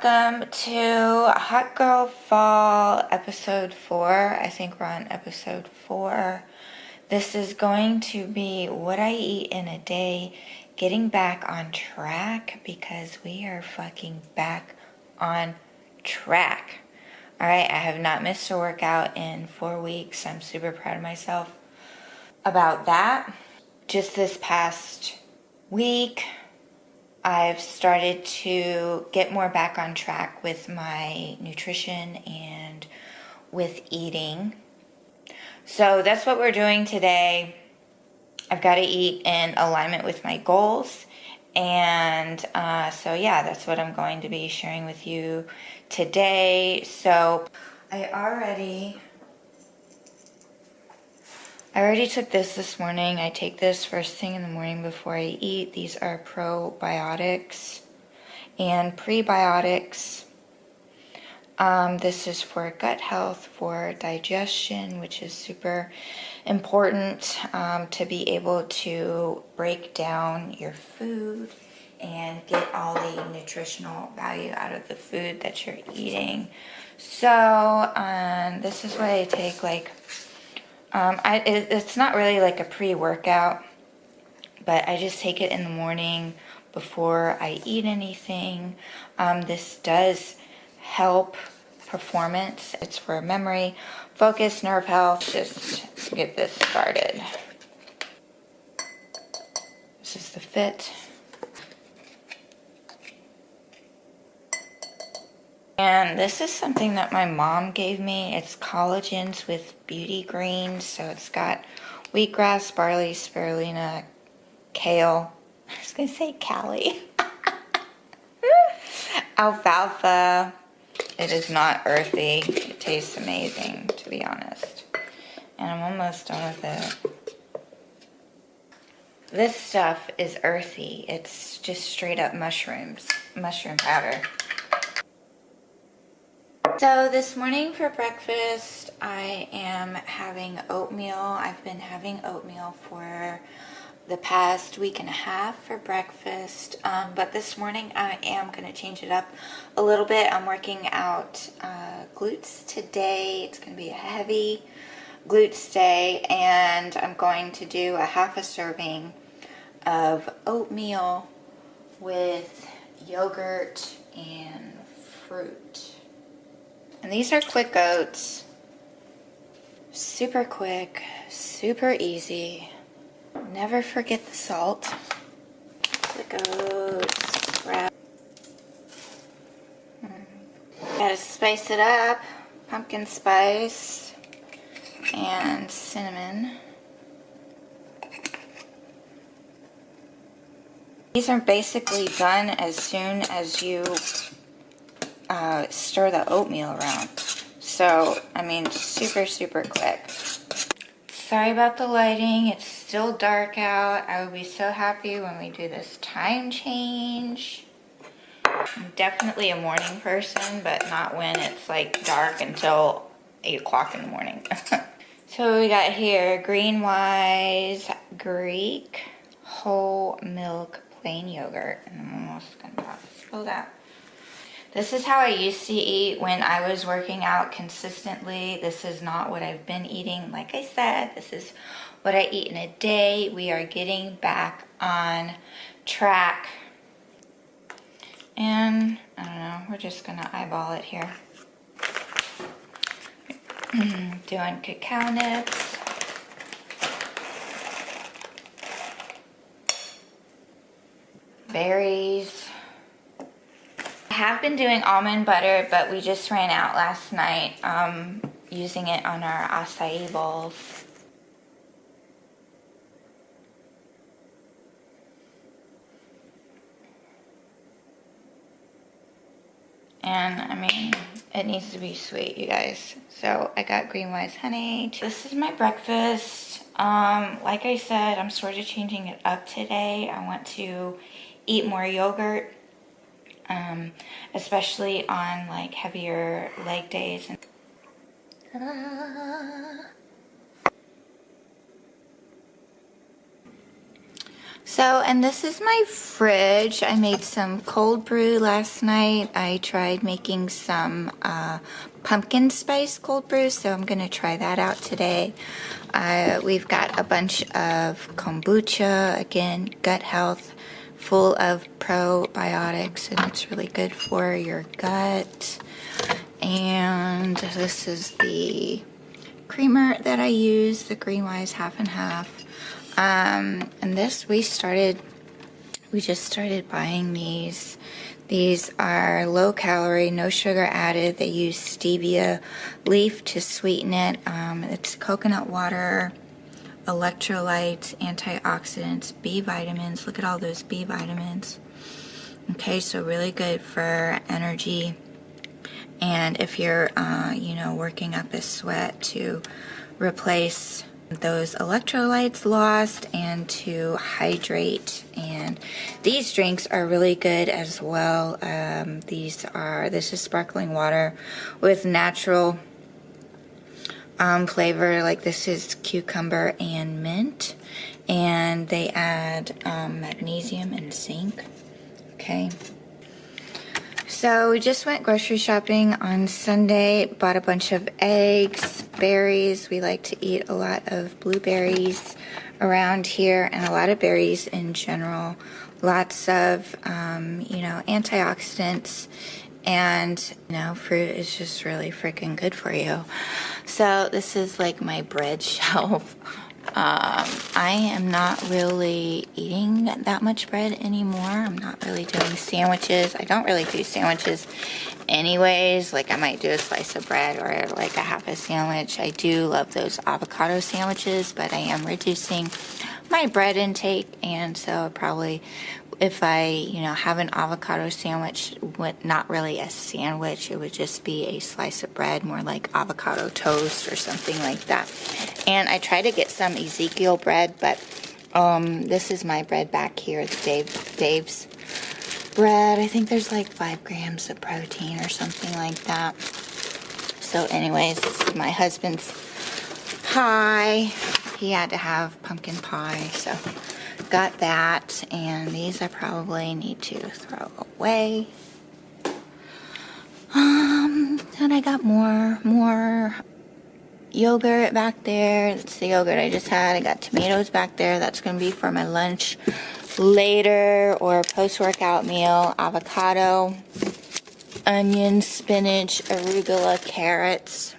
welcome to Hot Girl Fall episode 4. I think we're on episode 4. This is going to be what I eat in a day, getting back on track because we are fucking back on track. Alright, I have not missed a workout in 4 weeks. I'm super proud of myself about that. Just this past week, I've started to get more back on track with my nutrition and with eating. So that's what we're doing today. I've got to eat in alignment with my goals. And so yeah, that's what I'm going to be sharing with you today. So I already took this morning. I take this first thing in the morning before I eat. These are probiotics and prebiotics. This is for gut health, for digestion, which is super important to be able to break down your food and get all the nutritional value out of the food that you're eating. So this is what I take, like, it's not really like a pre-workout, but I just take it in the morning before I eat anything. This does help performance. It's for memory, focus, nerve health. Just to get this started. This is the fit. And this is something that my mom gave me. It's collagens with beauty greens. So it's got wheatgrass, barley, spirulina, kale. I was going to say Cali. Alfalfa. It is not earthy. It tastes amazing, to be honest. And I'm almost done with it. This stuff is earthy. It's just straight up mushrooms. Mushroom powder. So this morning for breakfast, I am having oatmeal. I've been having oatmeal for the past week and a half for breakfast, but this morning I am going to change it up a little bit. I'm working out glutes today. It's going to be a heavy glutes day, and I'm going to do a half a serving of oatmeal with yogurt and fruit. And these are quick oats. Super quick, super easy. Never forget the salt. Quick oats. Gotta spice it up. Pumpkin spice and cinnamon. These are basically done as soon as you stir the oatmeal around. So, I mean, super, super quick. Sorry about the lighting. It's still dark out. I would be so happy when we do this time change. I'm definitely a morning person, but not when it's like dark until 8 o'clock in the morning. So we got here Green Wise Greek whole milk plain yogurt. And I'm almost going to have to spill that. This is how I used to eat when I was working out consistently. This is not what I've been eating. Like I said, this is what I eat in a day. We are getting back on track. And, I don't know, we're just going to eyeball it here. Doing cacao nibs. Berries. I have been doing almond butter, but we just ran out last night using it on our acai bowls. And I mean, it needs to be sweet, you guys. So I got Green Wise honey. This is my breakfast. Like I said, I'm sort of changing it up today. I want to eat more yogurt. Especially on like heavier leg days. So, and this is my fridge. I made some cold brew last night. I tried making some pumpkin spice cold brew, so I'm going to try that out today. We've got a bunch of kombucha, again, gut health, full of probiotics, and it's really good for your gut. And this is the creamer that I use, the Greenwise half and half. And this, we just started buying these. These are low calorie, no sugar added. They use stevia leaf to sweeten it. It's coconut water, electrolytes, antioxidants, B vitamins. Look at all those B vitamins. Okay, so really good for energy. And if you're, working up a sweat, to replace those electrolytes lost and to hydrate. And these drinks are really good as well. This is sparkling water with natural flavor. Like this is cucumber and mint, and they add magnesium and zinc. Okay. So we just went grocery shopping on Sunday, bought a bunch of eggs, berries. We like to eat a lot of blueberries around here, and a lot of berries in general. Lots of, antioxidants, and, fruit is just really freaking good for you. So this is like my bread shelf. I am not really eating that much bread anymore. I'm not really doing sandwiches. I don't really do sandwiches anyways. Like I might do a slice of bread or like a half a sandwich. I do love those avocado sandwiches, but I am reducing my bread intake, and so probably if I, have an avocado sandwich, not really a sandwich, it would just be a slice of bread, more like avocado toast or something like that. And I try to get some Ezekiel bread, but this is my bread back here, Dave's bread. I think there's like 5 grams of protein or something like that. So anyways, this is my husband's pie. He had to have pumpkin pie, so got that. And these I probably need to throw away. And I got more yogurt back there. That's the yogurt I just had. I got tomatoes back there. That's going to be for my lunch later or post-workout meal. Avocado, onions, spinach, arugula, carrots.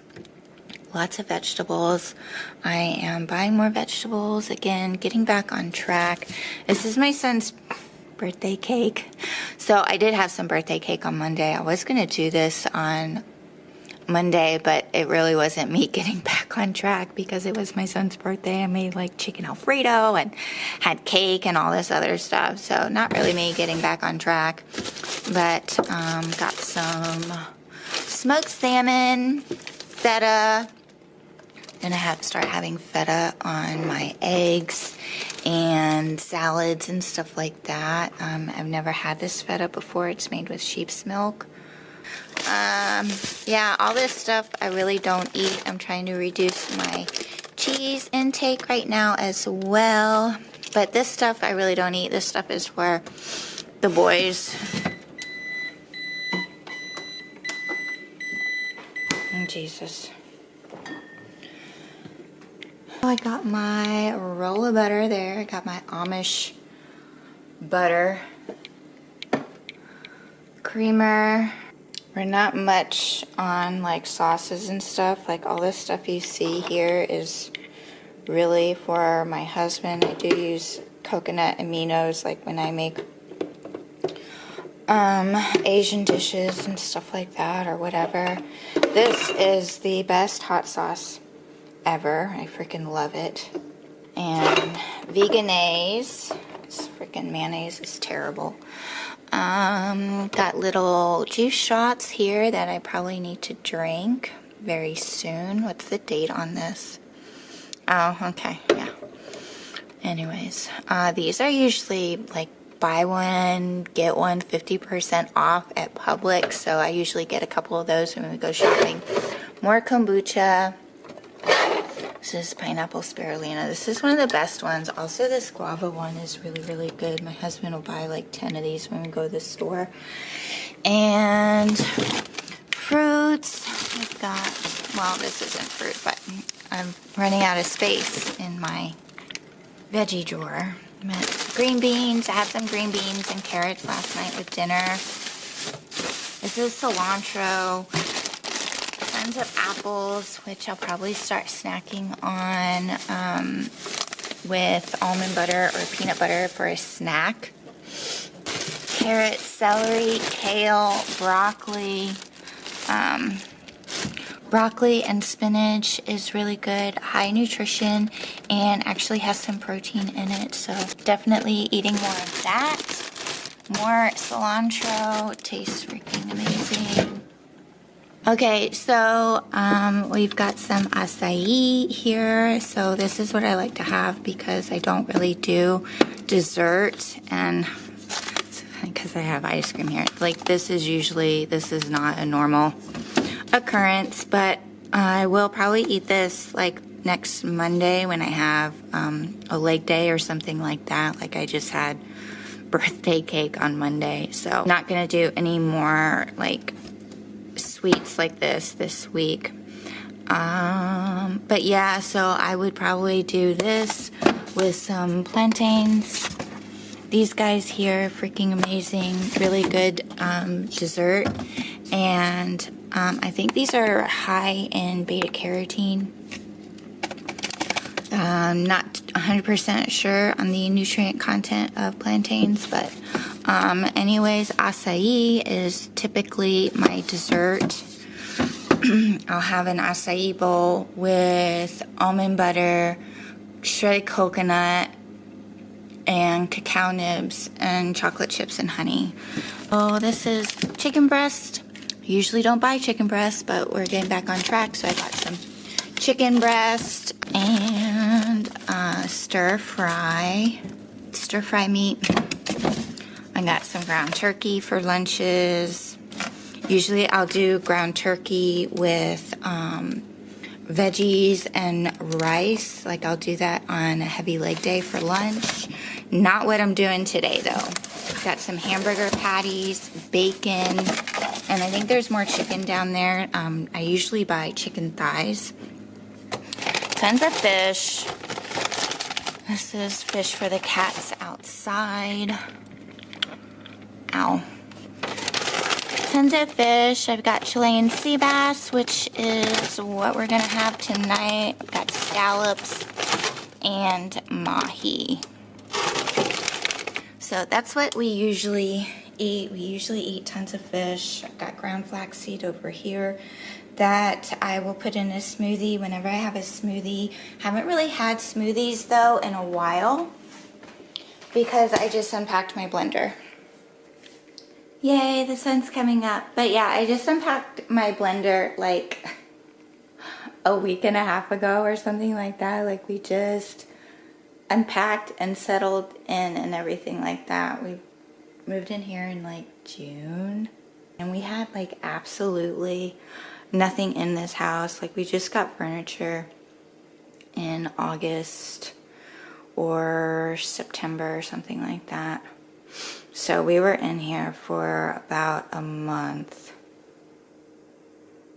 Lots of vegetables. I am buying more vegetables. Again, getting back on track. This is my son's birthday cake. So I did have some birthday cake on Monday. I was going to do this on Monday, but it really wasn't me getting back on track because it was my son's birthday. I made like chicken Alfredo and had cake and all this other stuff. So not really me getting back on track, but got some smoked salmon, feta. Gonna start having feta on my eggs and salads and stuff like that. I've never had this feta before. It's made with sheep's milk. Yeah, all this stuff I really don't eat. I'm trying to reduce my cheese intake right now as well. But this stuff I really don't eat. This stuff is for the boys. Oh, Jesus. I got my roll of butter there. I got my Amish butter. Creamer. We're not much on like sauces and stuff. Like all this stuff you see here is really for my husband. I do use coconut aminos like when I make Asian dishes and stuff like that or whatever. This is the best hot sauce ever. I freaking love it. And Veganese. This freaking mayonnaise is terrible. Got little juice shots here that I probably need to drink very soon. What's the date on this? Oh, okay, yeah. Anyways, these are usually like buy one, get one 50% off at Publix, so I usually get a couple of those when we go shopping. More kombucha, This is pineapple spirulina. This is one of the best ones. Also, this guava one is really, really good. My husband will buy like 10 of these when we go to the store. And fruits. I've got, well, this isn't fruit, but I'm running out of space in my veggie drawer. Green beans. I had some green beans and carrots last night with dinner. This is cilantro. Tons of apples, which I'll probably start snacking on with almond butter or peanut butter for a snack. Carrots, celery, kale, broccoli. Broccoli and spinach is really good, high nutrition, and actually has some protein in it, so definitely eating more of that. More cilantro, tastes freaking amazing. Okay, so we've got some acai here. So this is what I like to have because I don't really do dessert, and because I have ice cream here. Like this is not a normal occurrence, but I will probably eat this like next Monday when I have a leg day or something like that. Like I just had birthday cake on Monday, so not gonna do any more like sweets like this week. But yeah, so I would probably do this with some plantains. These guys here, freaking amazing, really good dessert. And I think these are high in beta carotene. Not 100% sure on the nutrient content of plantains, but anyways, acai is typically my dessert. I'll have an acai bowl with almond butter, shredded coconut, and cacao nibs, and chocolate chips and honey. Oh, this is chicken breast. Usually don't buy chicken breast, but we're getting back on track, so I got some chicken breast and stir fry meat. I got some ground turkey for lunches. Usually I'll do ground turkey with veggies and rice. Like I'll do that on a heavy leg day for lunch. Not what I'm doing today though. Got some hamburger patties, bacon, and I think there's more chicken down there. I usually buy chicken thighs. Tons of fish. This is fish for the cats outside. Ow. Tons of fish. I've got Chilean sea bass, which is what we're gonna have tonight. I've got scallops and mahi. So that's what we usually eat. We usually eat tons of fish. I've got ground flaxseed over here that I will put in a smoothie whenever I have a smoothie. Haven't really had smoothies though in a while because I just unpacked my blender. Yay, the sun's coming up. But yeah, I just unpacked my blender like a week and a half ago or something like that. Like we just unpacked and settled in and everything like that. We moved in here in like June and we had like absolutely nothing in this house. Like we just got furniture in August or September or something like that. So we were in here for about a month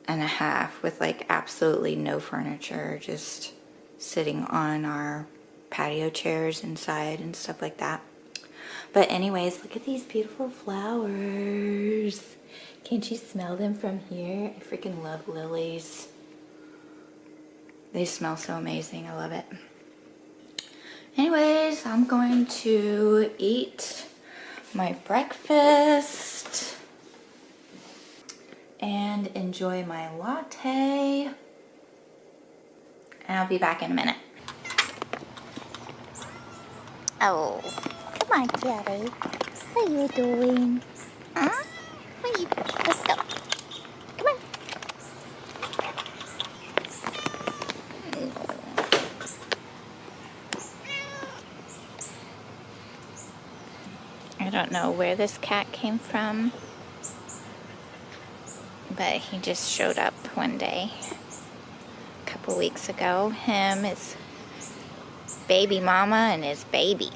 and a half with like absolutely no furniture, just sitting on our patio chairs inside and stuff like that. But anyways, look at these beautiful flowers. Can't you smell them from here? I freaking love lilies. They smell so amazing. I love it. Anyways, I'm going to eat my breakfast and enjoy my latte. And I'll be back in a minute. Oh, come on, Daddy. What are you doing? Huh? Let's go. Come on. I don't know where this cat came from, but he just showed up one day couple weeks ago. Him, his baby mama, and his babies.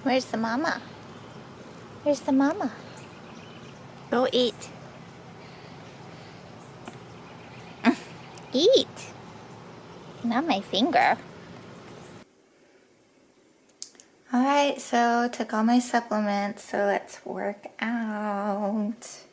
Where's the mama? Where's the mama? Go eat. Eat. Not my finger. Alright, so took all my supplements, so let's work out.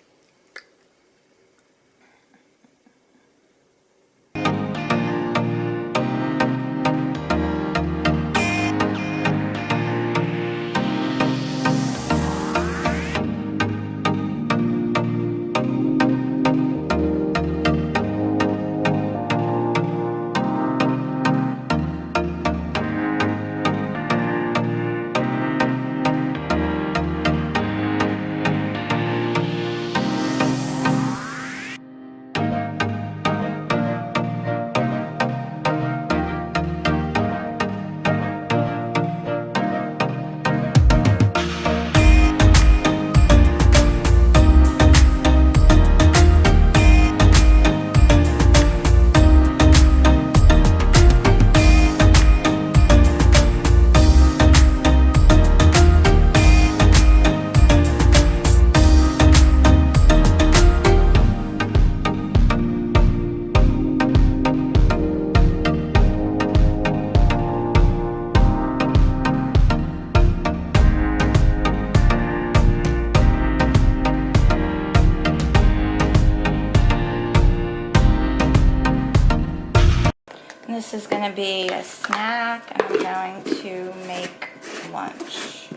This is going to be a snack, and I'm going to make lunch.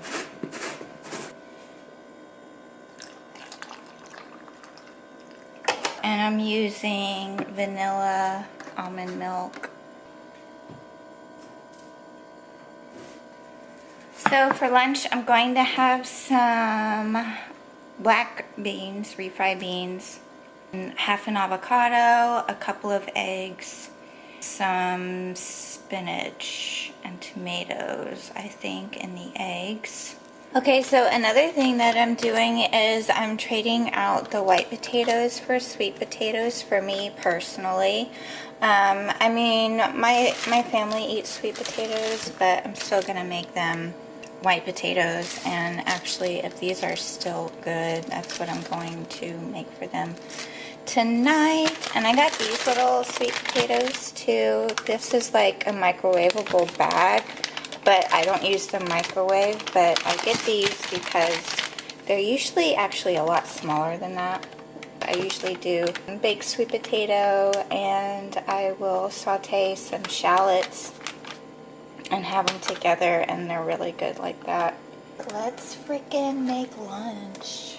And I'm using vanilla almond milk. So for lunch, I'm going to have some black beans, refried beans, and half an avocado, a couple of eggs, some spinach and tomatoes, I think, in the eggs. Okay, so another thing that I'm doing is I'm trading out the white potatoes for sweet potatoes for me personally. I mean, my family eats sweet potatoes, but I'm still gonna make them white potatoes, and actually if these are still good, that's what I'm going to make for them tonight. And I got these little sweet potatoes too. This is like a microwavable bag, but I don't use the microwave, but I get these because they're usually actually a lot smaller than that. I usually do baked sweet potato, and I will saute some shallots and have them together, and they're really good like that. Let's freaking make lunch.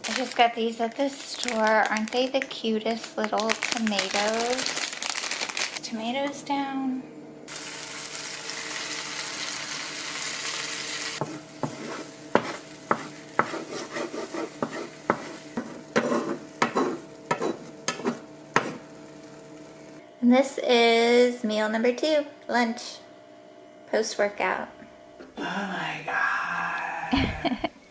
I just got these at the store. Aren't they the cutest little tomatoes? Tomatoes down. And this is meal number 2, lunch, post-workout. Oh my God.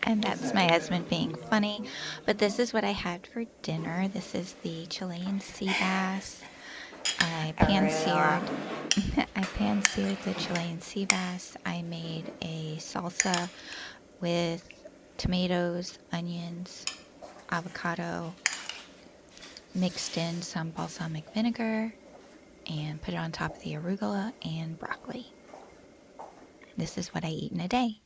And that's my husband being funny. But this is what I had for dinner. This is the Chilean sea bass. I pan-seared the Chilean sea bass. I made a salsa with tomatoes, onions, avocado, mixed in some balsamic vinegar, and put it on top of the arugula and broccoli. This is what I eat in a day.